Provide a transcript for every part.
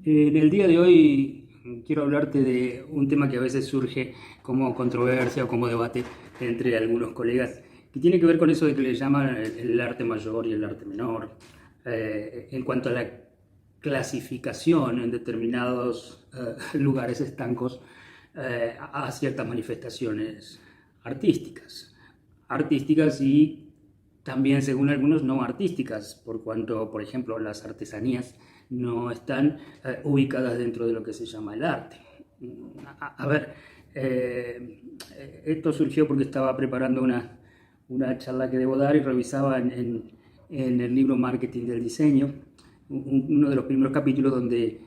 En el día de hoy quiero hablarte de un tema que a veces surge como controversia o como debate entre algunos colegas, que tiene que ver con eso de que le llaman el arte mayor y el arte menor, en cuanto a la clasificación en determinados lugares estancos a ciertas manifestaciones artísticas. Artísticas y también, según algunos, no artísticas, por cuanto, por ejemplo, las artesanías no están ubicadas dentro de lo que se llama el arte. A ver, esto surgió porque estaba preparando una charla que debo dar y revisaba en el libro Marketing del Diseño, uno de los primeros capítulos donde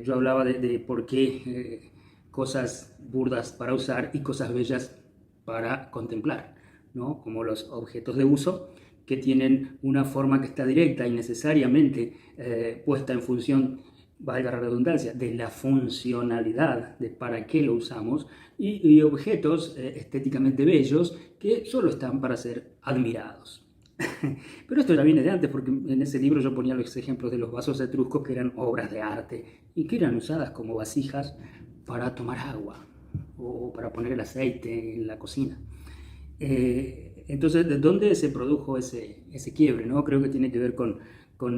yo hablaba de por qué cosas burdas para usar y cosas bellas para contemplar, ¿no? Como los objetos de uso que tienen una forma que está directa y necesariamente puesta en función, valga la redundancia, de la funcionalidad, de para qué lo usamos, y objetos estéticamente bellos que solo están para ser admirados. Pero esto ya viene de antes, porque en ese libro yo ponía los ejemplos de los vasos etruscos que eran obras de arte y que eran usadas como vasijas para tomar agua o para poner el aceite en la cocina. Entonces, ¿de dónde se produjo ese quiebre? ¿No? Creo que tiene que ver con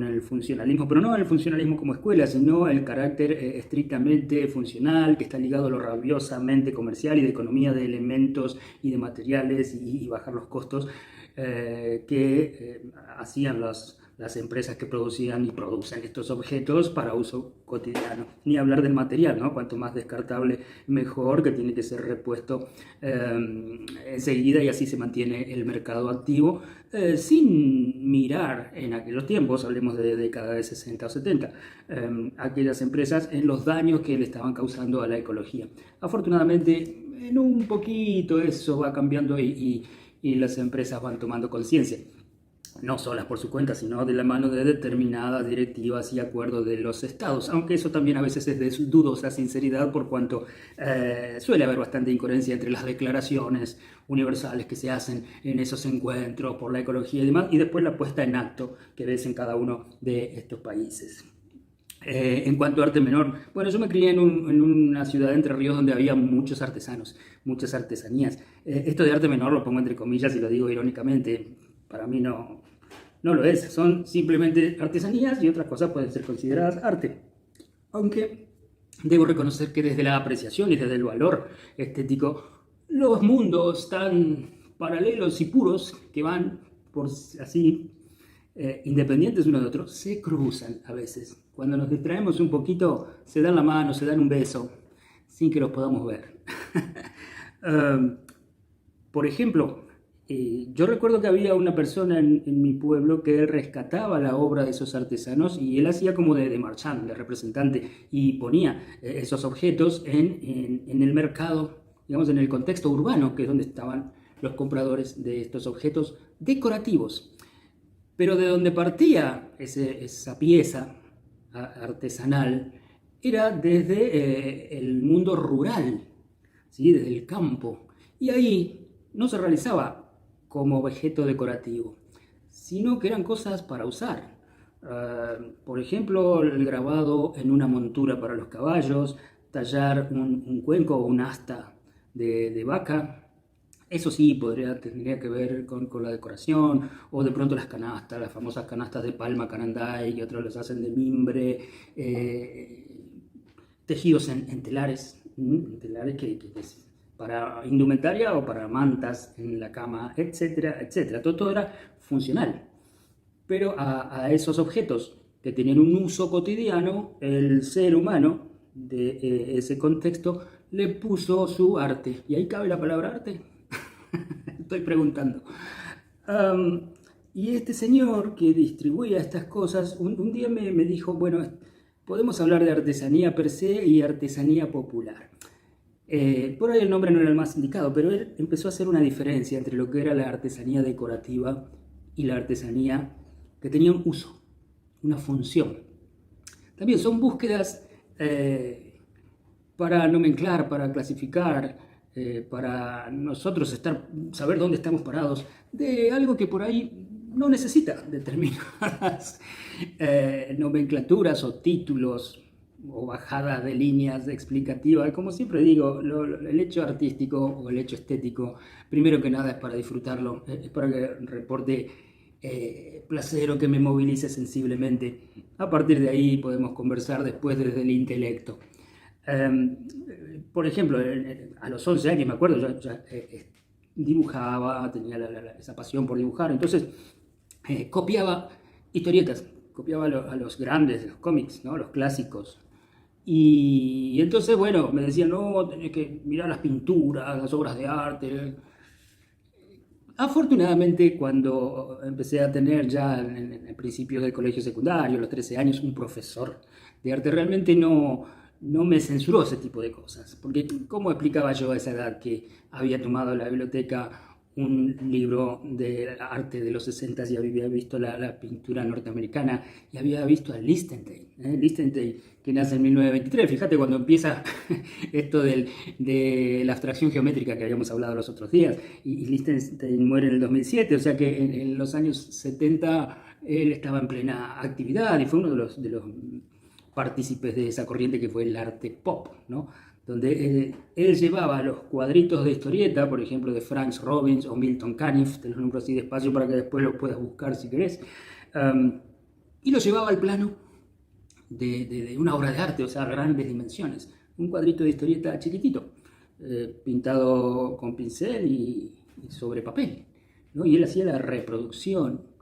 el funcionalismo, pero no el funcionalismo como escuela, sino el carácter estrictamente funcional, que está ligado a lo rabiosamente comercial y de economía de elementos y de materiales y bajar los costos que hacían las empresas que producían y producen estos objetos para uso cotidiano. Ni hablar del material, ¿no? Cuanto más descartable, mejor, que tiene que ser repuesto enseguida y así se mantiene el mercado activo, sin mirar en aquellos tiempos, hablemos de década de 60 o 70, aquellas empresas en los daños que le estaban causando a la ecología. Afortunadamente, en un poquito eso va cambiando y las empresas van tomando conciencia, no solas por su cuenta, sino de la mano de determinadas directivas y acuerdos de los estados, aunque eso también a veces es de dudosa sinceridad por cuanto suele haber bastante incoherencia entre las declaraciones universales que se hacen en esos encuentros por la ecología y demás, y después la puesta en acto que ves en cada uno de estos países. En cuanto a arte menor, bueno, yo me crié en una ciudad de Entre Ríos donde había muchos artesanos, muchas artesanías. Esto de arte menor lo pongo entre comillas y lo digo irónicamente, para mí no lo es, son simplemente artesanías y otras cosas pueden ser consideradas arte. Aunque debo reconocer que desde la apreciación y desde el valor estético, los mundos tan paralelos y puros que van por así independientes uno de otro, se cruzan a veces. Cuando nos distraemos un poquito, se dan la mano, se dan un beso, sin que los podamos ver. um, por ejemplo, yo recuerdo que había una persona en mi pueblo que él rescataba la obra de esos artesanos y él hacía como de marchand, de representante, y ponía esos objetos en el mercado, digamos, en el contexto urbano, que es donde estaban los compradores de estos objetos decorativos. Pero de donde partía esa pieza artesanal era desde el mundo rural, ¿sí? Desde el campo. Y ahí no se realizaba como objeto decorativo, sino que eran cosas para usar. Por ejemplo, el grabado en una montura para los caballos, tallar un cuenco o un asta de vaca. Eso sí, tendría que ver con la decoración, o de pronto las canastas, las famosas canastas de palma cananday, que otros las hacen de mimbre, tejidos en telares, telares que para indumentaria o para mantas en la cama, etcétera, etcétera. Todo era funcional. Pero a esos objetos que tenían un uso cotidiano, el ser humano de ese contexto le puso su arte. ¿Y ahí cabe la palabra arte? Estoy preguntando. Y este señor que distribuía estas cosas, un día me dijo, bueno, podemos hablar de artesanía per se y artesanía popular. Por ahí el nombre no era el más indicado, pero él empezó a hacer una diferencia entre lo que era la artesanía decorativa y la artesanía que tenía un uso, una función. También son búsquedas para nomenclar, para clasificar, para nosotros saber dónde estamos parados, de algo que por ahí no necesita determinadas nomenclaturas o títulos o bajada de líneas explicativas. Como siempre digo, el hecho artístico o el hecho estético, primero que nada es para disfrutarlo, es para que reporte placer o que me movilice sensiblemente. A partir de ahí podemos conversar después desde el intelecto. Por ejemplo, a los 11 años me acuerdo, ya dibujaba, tenía esa pasión por dibujar, entonces copiaba historietas, copiaba a los grandes, los cómics, ¿no? Los clásicos. Y entonces, bueno, me decían, no, tenés que mirar las pinturas, las obras de arte. Afortunadamente, cuando empecé a tener ya en principios del colegio secundario, a los 13 años, un profesor de arte, realmente no me censuró ese tipo de cosas. Porque, ¿cómo explicaba yo a esa edad que había tomado en la biblioteca un libro de arte de los 60 y había visto la pintura norteamericana y había visto a Lichtenstein, que nace en 1923? Fíjate cuando empieza esto de la abstracción geométrica que habíamos hablado los otros días, y Lichtenstein muere en el 2007, o sea que en los años 70 él estaba en plena actividad y fue uno de los partícipes de esa corriente que fue el arte pop, ¿no? Donde él llevaba los cuadritos de historieta, por ejemplo, de Frank Robbins o Milton Caniff, te los nombro así despacio para que después los puedas buscar si querés, y lo llevaba al plano de una obra de arte, o sea, grandes dimensiones. Un cuadrito de historieta chiquitito, pintado con pincel y sobre papel, ¿no? Y él hacía la reproducción.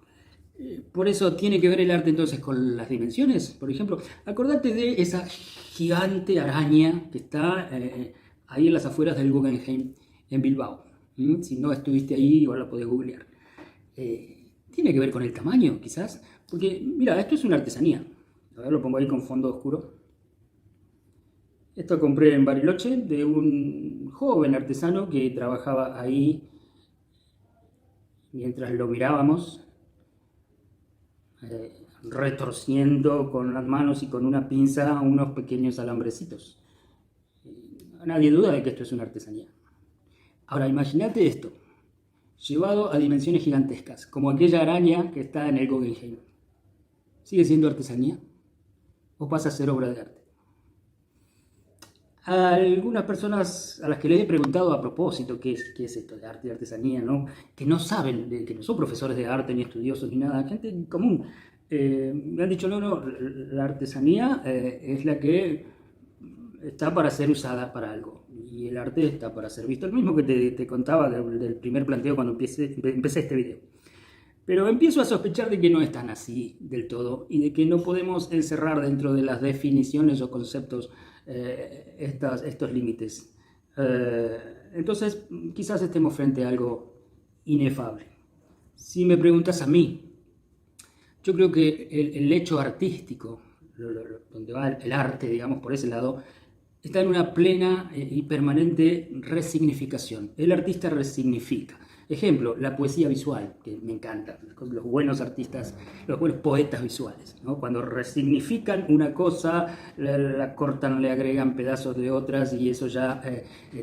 Por eso tiene que ver el arte entonces con las dimensiones. Por ejemplo, acordate de esa gigante araña que está ahí en las afueras del Guggenheim en Bilbao. Si no estuviste ahí, igual la podés googlear. Tiene que ver con el tamaño, quizás. Porque, mira, esto es una artesanía. A ver, lo pongo ahí con fondo oscuro. Esto compré en Bariloche de un joven artesano que trabajaba ahí mientras lo mirábamos. Retorciendo con las manos y con una pinza unos pequeños alambrecitos. Nadie duda de que esto es una artesanía. Ahora, imagínate esto, llevado a dimensiones gigantescas, como aquella araña que está en el Guggenheim. ¿Sigue siendo artesanía? ¿O pasa a ser obra de arte? A algunas personas a las que les he preguntado a propósito qué es esto de arte y artesanía, ¿no? Que no saben, que no son profesores de arte ni estudiosos ni nada, gente común, me han dicho, no, la artesanía es la que está para ser usada para algo y el arte está para ser visto. El mismo que te contaba del primer planteo cuando empecé este video. Pero empiezo a sospechar de que no es tan así del todo y de que no podemos encerrar dentro de las definiciones o conceptos estos límites. Entonces, quizás estemos frente a algo inefable. Si me preguntas a mí, yo creo que el hecho artístico, donde va el arte, digamos, por ese lado, está en una plena y permanente resignificación. El artista resignifica. Ejemplo, la poesía visual, que me encanta, los buenos artistas, los buenos poetas visuales, ¿no? Cuando resignifican una cosa, la cortan, le agregan pedazos de otras y eso ya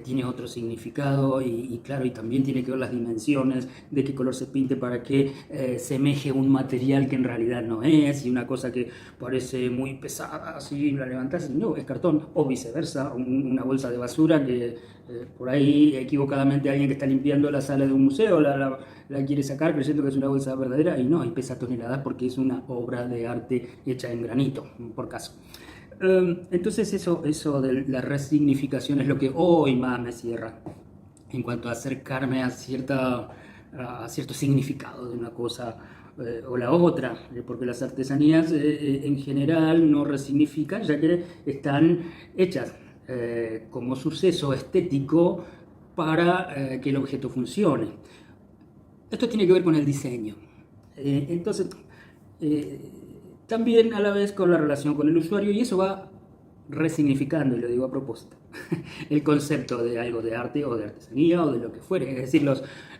tiene otro significado y claro, y también tiene que ver las dimensiones, de qué color se pinte para que semeje un material que en realidad no es, y una cosa que parece muy pesada, así la levantas y no, es cartón, o viceversa, una bolsa de basura que por ahí equivocadamente alguien que está limpiando la sala de un museo la quiere sacar creyendo que es una bolsa verdadera y no, y pesa toneladas porque es una obra de arte hecha en granito, por caso. Entonces eso de la resignificación es lo que hoy más me cierra en cuanto a acercarme a cierto significado de una cosa o la otra, porque las artesanías en general no resignifican ya que están hechas como suceso estético para que el objeto funcione. Esto tiene que ver con el diseño. Entonces, también a la vez con la relación con el usuario, y eso va resignificando, y lo digo a propósito, el concepto de algo de arte o de artesanía o de lo que fuere. Es decir,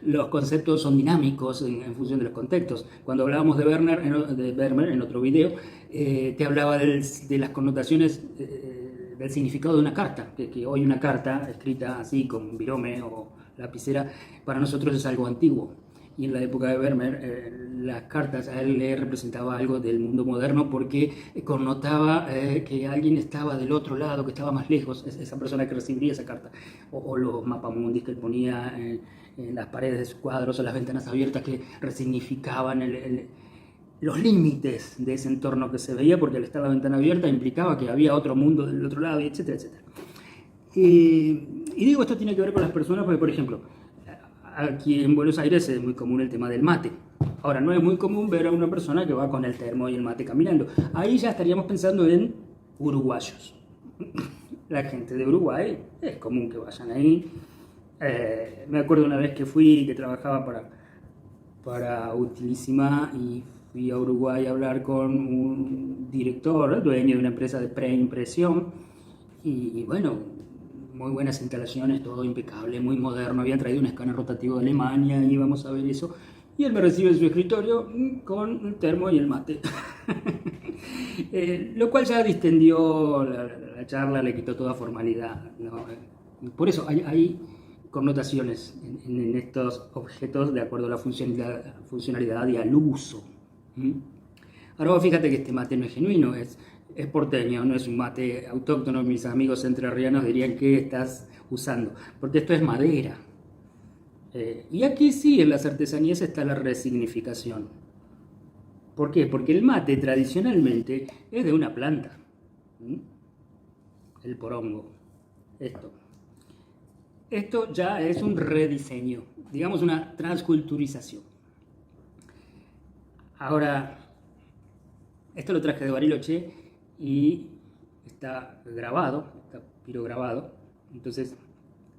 los conceptos son dinámicos en función de los contextos. Cuando hablábamos de Vermeer en otro video, te hablaba de las connotaciones del significado de una carta, que hoy una carta escrita así con virome o lapicera para nosotros es algo antiguo. y en la época de Vermeer las cartas a él le representaba algo del mundo moderno porque connotaba que alguien estaba del otro lado, que estaba más lejos, esa persona que recibiría esa carta, o los mapamundis que él ponía en las paredes de sus cuadros o las ventanas abiertas que resignificaban los límites de ese entorno que se veía, porque al estar la ventana abierta implicaba que había otro mundo del otro lado, etcétera, etcétera. Y digo, esto tiene que ver con las personas porque, por ejemplo, aquí en Buenos Aires es muy común el tema del mate. Ahora, no es muy común ver a una persona que va con el termo y el mate caminando. Ahí ya estaríamos pensando en uruguayos. La gente de Uruguay es común que vayan ahí. Me acuerdo una vez que fui, que trabajaba para Utilísima, y fui a Uruguay a hablar con un director, el dueño de una empresa de preimpresión, y bueno, muy buenas instalaciones, todo impecable, muy moderno. Habían traído un escáner rotativo de Alemania, y íbamos a ver eso. Y él me recibe en su escritorio con el termo y el mate. Lo cual ya distendió la charla, le quitó toda formalidad, ¿no? Por eso hay connotaciones en estos objetos de acuerdo a la funcionalidad y al uso. Ahora vos fíjate que este mate no es genuino, es porteño, no es un mate autóctono. Mis amigos entrerrianos dirían que estás usando, porque esto es madera. Y aquí sí, en las artesanías está la resignificación. ¿Por qué? Porque el mate tradicionalmente es de una planta. El porongo. Esto ya es un rediseño, digamos una transculturización. Ahora, esto lo traje de Bariloche y está grabado, está pirograbado. Entonces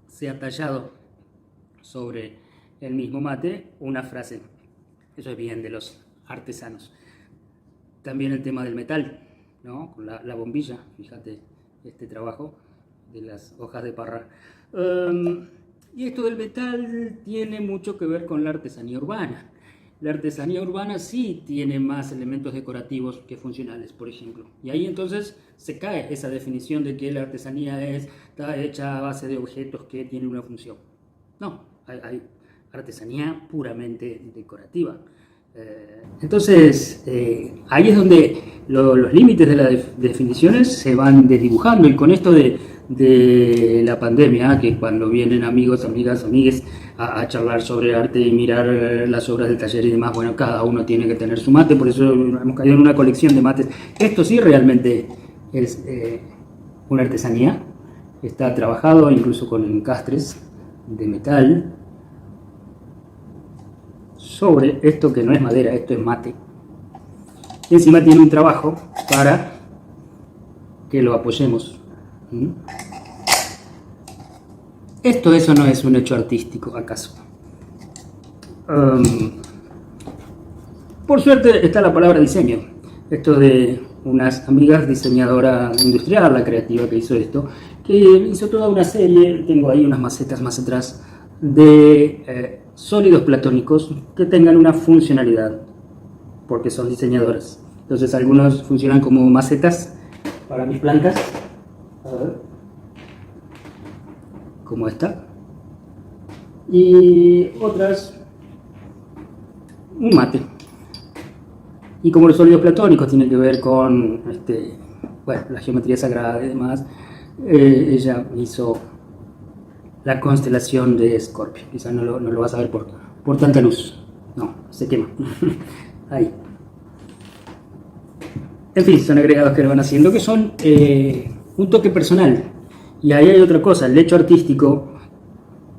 se ha tallado sobre el mismo mate una frase. Eso es bien de los artesanos. También el tema del metal, ¿no? Con la bombilla, fíjate este trabajo de las hojas de parra. Y esto del metal tiene mucho que ver con la artesanía urbana. La artesanía urbana sí tiene más elementos decorativos que funcionales, por ejemplo. Y ahí entonces se cae esa definición de que la artesanía está hecha a base de objetos que tienen una función. No, hay artesanía puramente decorativa. Entonces, ahí es donde los límites de las definiciones se van desdibujando. Y con esto de la pandemia, que cuando vienen amigos, amigas, amigues a charlar sobre arte y mirar las obras del taller y demás, bueno, cada uno tiene que tener su mate, por eso hemos caído en una colección de mates. Esto sí realmente es una artesanía, está trabajado incluso con encastres de metal sobre esto que no es madera, esto es mate. Y encima tiene un trabajo para que lo apoyemos. Eso no es un hecho artístico, ¿acaso? Por suerte está la palabra diseño. Esto de unas amigas, diseñadora industrial, la creativa que hizo esto, que hizo toda una serie, tengo ahí unas macetas más atrás, de sólidos platónicos que tengan una funcionalidad, porque son diseñadoras. Entonces algunos funcionan como macetas para mis plantas, a ver, como esta, y otras un mate. Y como los sólidos platónicos tienen que ver con la geometría sagrada y demás, ella hizo la constelación de Escorpio. Quizás no lo vas a ver por tanta luz. No, se quema. Ahí. En fin, son agregados que le van haciendo, que son un toque personal. Y ahí hay otra cosa, el hecho artístico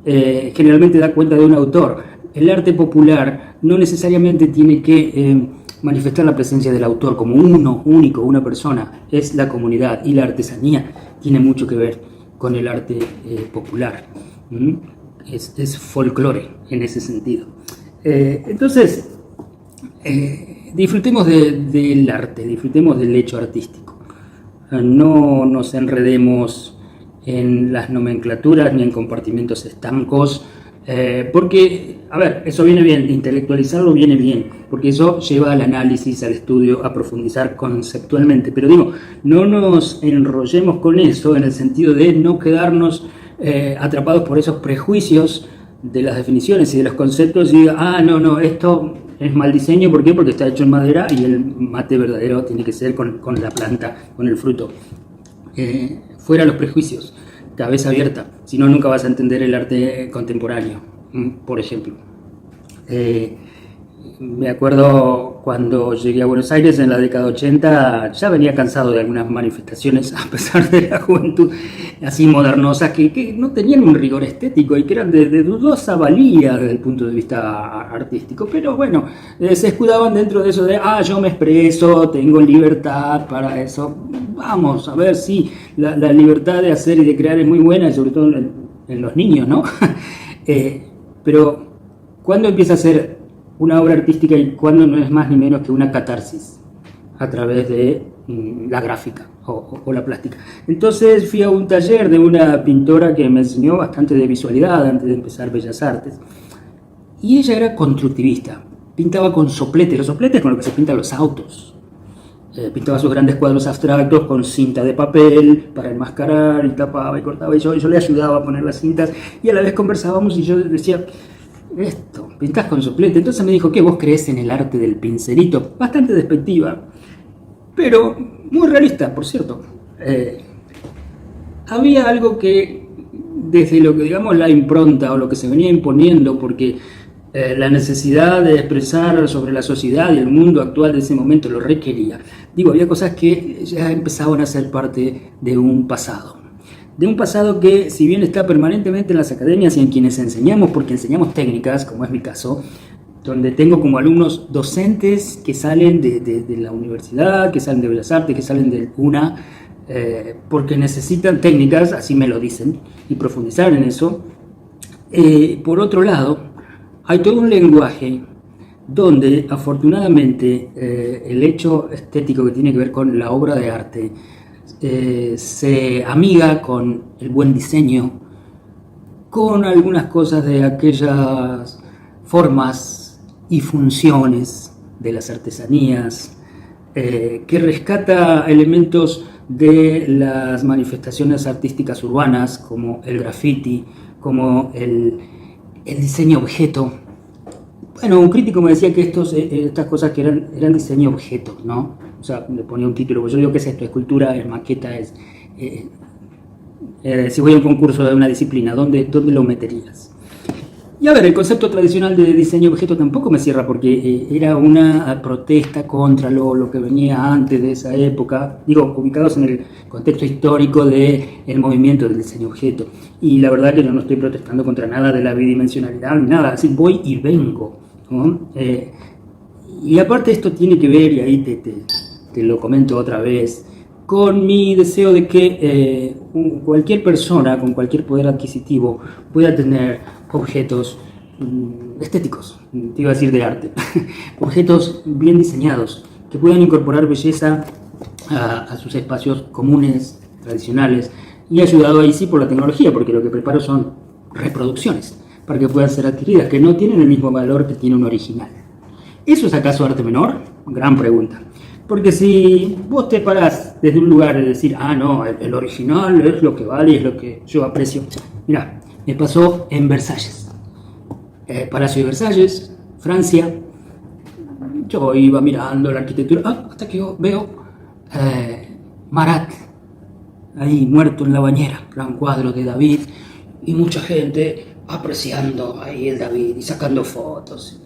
generalmente da cuenta de un autor. El arte popular no necesariamente tiene que manifestar la presencia del autor como uno único, una persona. Es la comunidad, y la artesanía tiene mucho que ver con el arte popular. Es folclore en ese sentido. Entonces, disfrutemos del arte, disfrutemos del hecho artístico. No nos enredemos en las nomenclaturas ni en compartimentos estancos, porque, a ver, eso viene bien, intelectualizarlo viene bien, porque eso lleva al análisis, al estudio, a profundizar conceptualmente. Pero digo, no nos enrollemos con eso en el sentido de no quedarnos atrapados por esos prejuicios de las definiciones y de los conceptos y diga, ah, no, no, esto es mal diseño, ¿por qué? Porque está hecho en madera y el mate verdadero tiene que ser con la planta, con el fruto. Fuera los prejuicios, cabeza abierta, si no, nunca vas a entender el arte contemporáneo, por ejemplo. Me acuerdo cuando llegué a Buenos Aires en la década 80, ya venía cansado de algunas manifestaciones, a pesar de la juventud así modernosas, que no tenían un rigor estético y que eran de dudosa valía desde el punto de vista artístico. Pero bueno, se escudaban dentro de eso de, yo me expreso, tengo libertad para eso. Vamos a ver si la libertad de hacer y de crear es muy buena, y sobre todo en los niños, ¿no? Pero, ¿cuándo empieza a ser una obra artística y cuando no es más ni menos que una catarsis a través de la gráfica o la plástica? Entonces fui a un taller de una pintora que me enseñó bastante de visualidad antes de empezar Bellas Artes, y ella era constructivista, pintaba con soplete, los sopletes con los que se pintan los autos. Pintaba sus grandes cuadros abstractos con cinta de papel para enmascarar, y tapaba y cortaba, y yo le ayudaba a poner las cintas, y a la vez conversábamos y yo decía, esto, pintás con soplete. Entonces me dijo, ¿qué? ¿Vos creés en el arte del pincelito? Bastante despectiva, pero muy realista, por cierto. Había algo que, desde lo que digamos la impronta o lo que se venía imponiendo, porque la necesidad de expresar sobre la sociedad y el mundo actual de ese momento lo requería. Digo, había cosas que ya empezaban a ser parte de un pasado. De un pasado que, si bien está permanentemente en las academias y en quienes enseñamos, porque enseñamos técnicas, como es mi caso, donde tengo como alumnos docentes que salen de la universidad, que salen de Bellas Artes, que salen del UNA, porque necesitan técnicas, así me lo dicen, y profundizar en eso. Por otro lado, hay todo un lenguaje donde, afortunadamente, el hecho estético que tiene que ver con la obra de arte se amiga con el buen diseño, con algunas cosas de aquellas formas y funciones de las artesanías, que rescata elementos de las manifestaciones artísticas urbanas, como el graffiti, como el diseño objeto. Bueno, un crítico me decía que estas cosas que eran diseño objeto, ¿no? O sea, le ponía un título, pues yo digo, ¿qué es esto? Escultura, es maqueta, es... si voy a un concurso de una disciplina, ¿dónde lo meterías? Y a ver, el concepto tradicional de diseño objeto tampoco me cierra, porque era una protesta contra lo que venía antes de esa época, digo, ubicados en el contexto histórico del movimiento del diseño objeto. Y la verdad que yo no estoy protestando contra nada de la bidimensionalidad ni nada, así voy y vengo, ¿no? Y aparte esto tiene que ver, y ahí te lo comento otra vez, con mi deseo de que cualquier persona con cualquier poder adquisitivo pueda tener objetos estéticos, te iba a decir de arte, objetos bien diseñados, que puedan incorporar belleza a sus espacios comunes, tradicionales, y ayudado ahí sí por la tecnología, porque lo que preparo son reproducciones para que puedan ser adquiridas, que no tienen el mismo valor que tiene un original. ¿Eso es acaso arte menor? Gran pregunta. Porque si vos te parás desde un lugar de decir, no, el original es lo que vale y es lo que yo aprecio. Mirá, me pasó en Versalles, Palacio de Versalles, Francia. Yo iba mirando la arquitectura, hasta que yo veo Marat, ahí muerto en la bañera, gran cuadro de David, y mucha gente apreciando ahí el David y sacando fotos.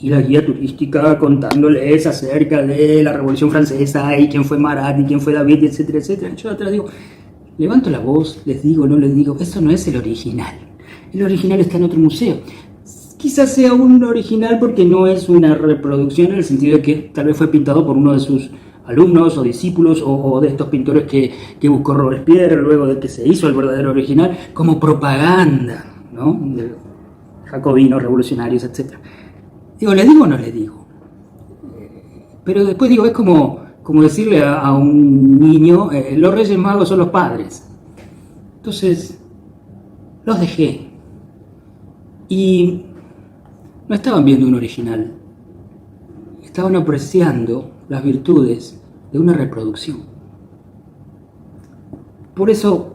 Y la guía turística contándoles acerca de la Revolución Francesa y quién fue Marat y quién fue David, etcétera, etcétera. Yo atrás digo, levanto la voz, les digo, no les digo, eso no es el original. El original está en otro museo. Quizás sea un original porque no es una reproducción en el sentido de que tal vez fue pintado por uno de sus alumnos o discípulos o de estos pintores que buscó Robespierre luego de que se hizo el verdadero original como propaganda, ¿no? De jacobinos, revolucionarios, etcétera. Digo, ¿le digo o no le digo? Pero después digo, es como decirle a un niño, los Reyes Magos son los padres. Entonces, los dejé. Y no estaban viendo un original. Estaban apreciando las virtudes de una reproducción. Por eso,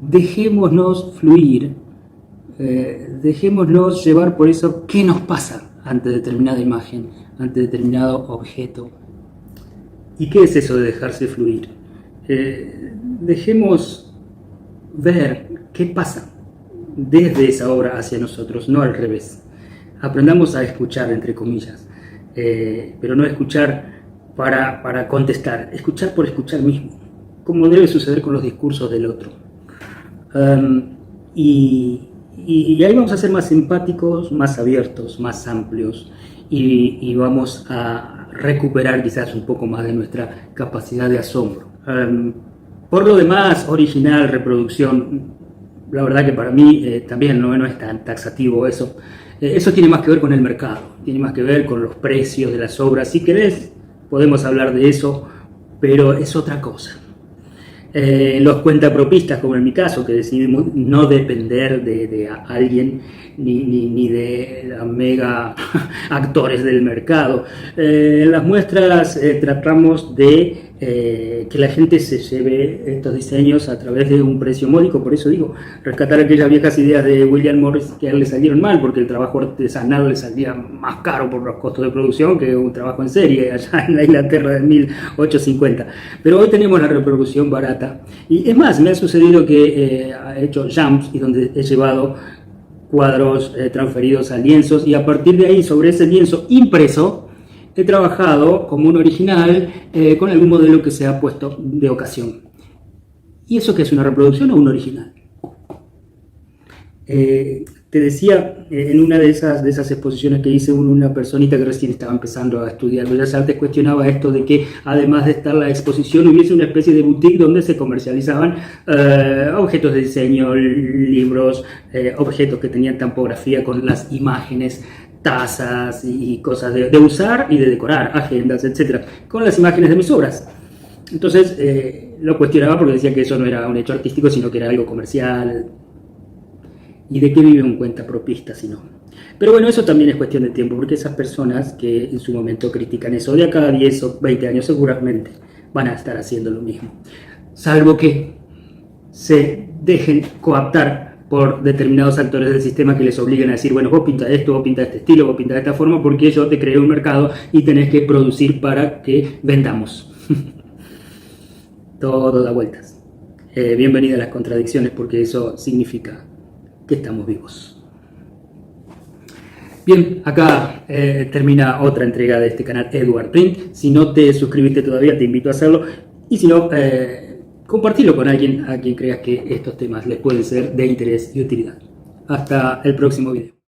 dejémonos fluir, dejémonos llevar por eso, ¿qué nos pasa ante determinada imagen, ante determinado objeto? ¿Y qué es eso de dejarse fluir? Dejemos ver qué pasa desde esa obra hacia nosotros, no al revés. Aprendamos a escuchar, entre comillas, pero no escuchar para contestar, escuchar por escuchar mismo, como debe suceder con los discursos del otro. Y ahí vamos a ser más empáticos, más abiertos, más amplios, y vamos a recuperar quizás un poco más de nuestra capacidad de asombro. Por lo demás, original, reproducción, la verdad que para mí también no es tan taxativo eso. Eso tiene más que ver con el mercado, tiene más que ver con los precios de las obras. Si querés, podemos hablar de eso, pero es otra cosa. Los cuentapropistas, como en mi caso, que decidimos no depender de alguien ni de la mega actores del mercado. Las muestras tratamos de que la gente se lleve estos diseños a través de un precio módico. Por eso digo, rescatar aquellas viejas ideas de William Morris que a él le salieron mal, porque el trabajo artesanal le salía más caro por los costos de producción que un trabajo en serie allá en la Inglaterra de 1850. Pero hoy tenemos la reproducción barata, y es más, me ha sucedido que he hecho jumps y donde he llevado cuadros transferidos a lienzos, y a partir de ahí, sobre ese lienzo impreso, he trabajado como un original con algún modelo que se ha puesto de ocasión. ¿Y eso qué es, una reproducción o un original? Te decía, en una de esas exposiciones que hice, una personita que recién estaba empezando a estudiar Bellas Artes cuestionaba esto de que, además de estar la exposición, hubiese una especie de boutique donde se comercializaban objetos de diseño, libros, objetos que tenían tampografía con las imágenes, tazas y cosas de usar y de decorar, agendas, etcétera, con las imágenes de mis obras. Entonces lo cuestionaba porque decía que eso no era un hecho artístico, sino que era algo comercial. ¿Y de qué vive un cuentapropista si no? Pero bueno, eso también es cuestión de tiempo, porque esas personas que en su momento critican eso, de acá a 10 o 20 años seguramente van a estar haciendo lo mismo. Salvo que se dejen coaptar por determinados actores del sistema que les obliguen a decir, bueno, vos pinta esto, vos pinta este estilo, vos pinta de esta forma, porque yo te creé un mercado y tenés que producir para que vendamos. Todo da vueltas. Bienvenida a las contradicciones, porque eso significa que estamos vivos. Bien, acá termina otra entrega de este canal Edward Print. Si no te suscribiste todavía, te invito a hacerlo. Y si no, compartirlo con alguien a quien creas que estos temas les pueden ser de interés y utilidad. Hasta el próximo video.